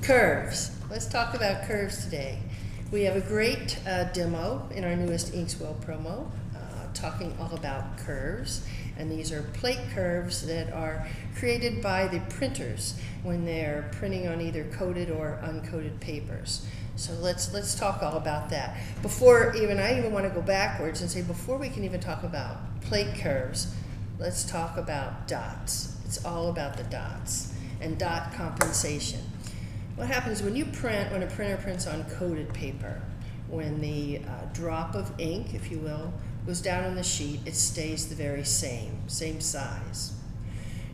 Curves. Let's talk about curves today. We have a great demo in our newest Inkswell promo talking all about curves. And these are plate curves that are created by the printers when they're printing on either coated or uncoated papers. So let's talk all about that. I even want to go backwards and say before we can even talk about plate curves, let's talk about dots. It's all about the dots and dot compensation. What happens when a printer prints on coated paper? When the drop of ink, if you will, goes down on the sheet, it stays the very same size.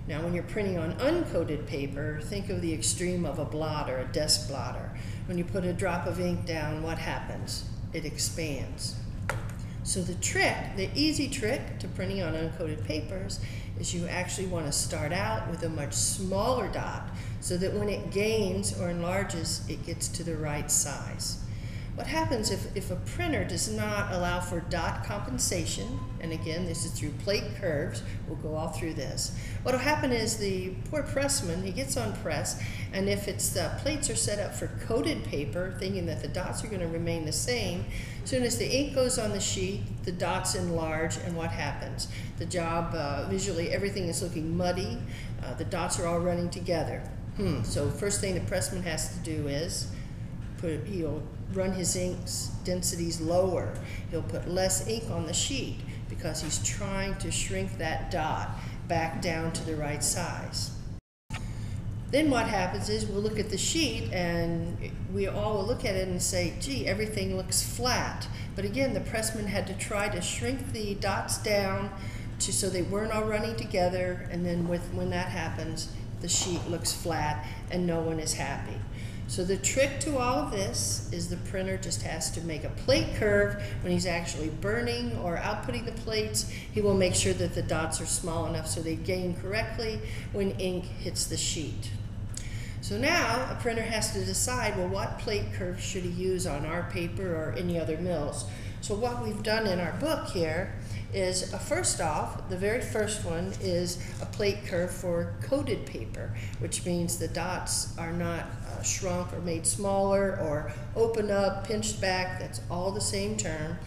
Now when you're printing on uncoated paper, think of the extreme of a blotter, a desk blotter. When you put a drop of ink down, what happens? It expands. So the easy trick to printing on uncoated papers is you actually want to start out with a much smaller dot so that when it gains or enlarges, it gets to the right size. What happens if a printer does not allow for dot compensation, and again, this is through plate curves, we'll go all through this. What will happen is the poor pressman, he gets on press, and if the plates are set up for coated paper, thinking that the dots are going to remain the same, as soon as the ink goes on the sheet, the dots enlarge, and what happens? The job, visually, everything is looking muddy, the dots are all running together. So first thing the pressman has to do is he'll run his ink's densities lower. He'll put less ink on the sheet because he's trying to shrink that dot back down to the right size. Then what happens is we'll look at the sheet and we all will look at it and say, gee, everything looks flat. But again, the pressman had to try to shrink the dots down so they weren't all running together, and then when that happens, the sheet looks flat and no one is happy. So the trick to all of this is the printer just has to make a plate curve when he's actually burning or outputting the plates. He will make sure that the dots are small enough so they gain correctly when ink hits the sheet. So now a printer has to decide, well, what plate curve should he use on our paper or any other mills? So what we've done in our book here is, first off, the very first one is a plate curve for coated paper, which means the dots are not shrunk or made smaller or opened up, pinched back. That's all the same term.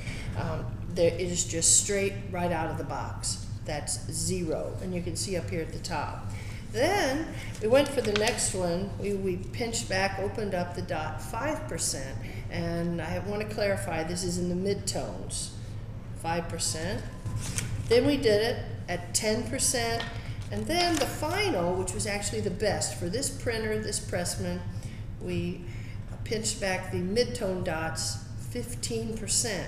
It is just straight right out of the box. That's 0, and you can see up here at the top. Then we went for the next one. We pinched back, opened up the dot 5%, and I want to clarify this is in the midtones. 5%. Then we did it at 10%, and then the final, which was actually the best for this printer, this pressman, we pinched back the midtone dots 15%.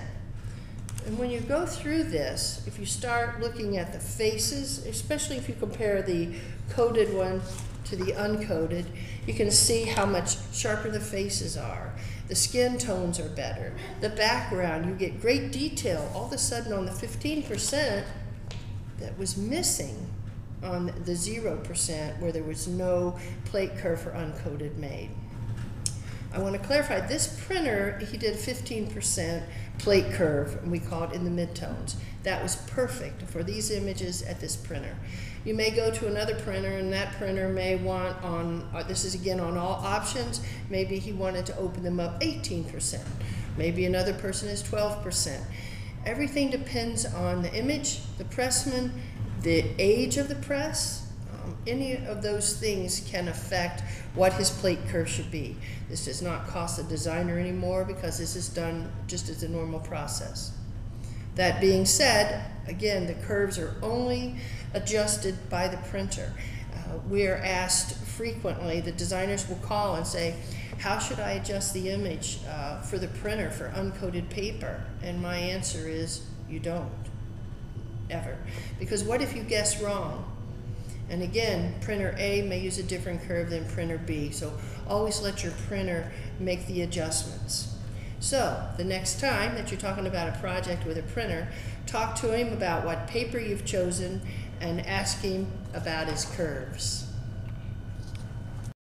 And when you go through this, if you start looking at the faces, especially if you compare the coated one to the uncoated, you can see how much sharper the faces are. The skin tones are better. The background, you get great detail. All of a sudden on the 15% that was missing on the 0% where there was no plate curve for uncoated made. I want to clarify, this printer, he did 15% plate curve, and we call it in the midtones. That was perfect for these images at this printer. You may go to another printer, and that printer may want this is again on all options, maybe he wanted to open them up 18%. Maybe another person is 12%. Everything depends on the image, the pressman, the age of the press. Any of those things can affect what his plate curve should be. This does not cost the designer anymore because this is done just as a normal process. That being said, again, the curves are only adjusted by the printer. We are asked frequently, the designers will call and say, how should I adjust the image for the printer for uncoated paper? And my answer is, you don't, ever. Because what if you guess wrong? And again, printer A may use a different curve than printer B, so always let your printer make the adjustments. So, the next time that you're talking about a project with a printer, talk to him about what paper you've chosen and ask him about his curves.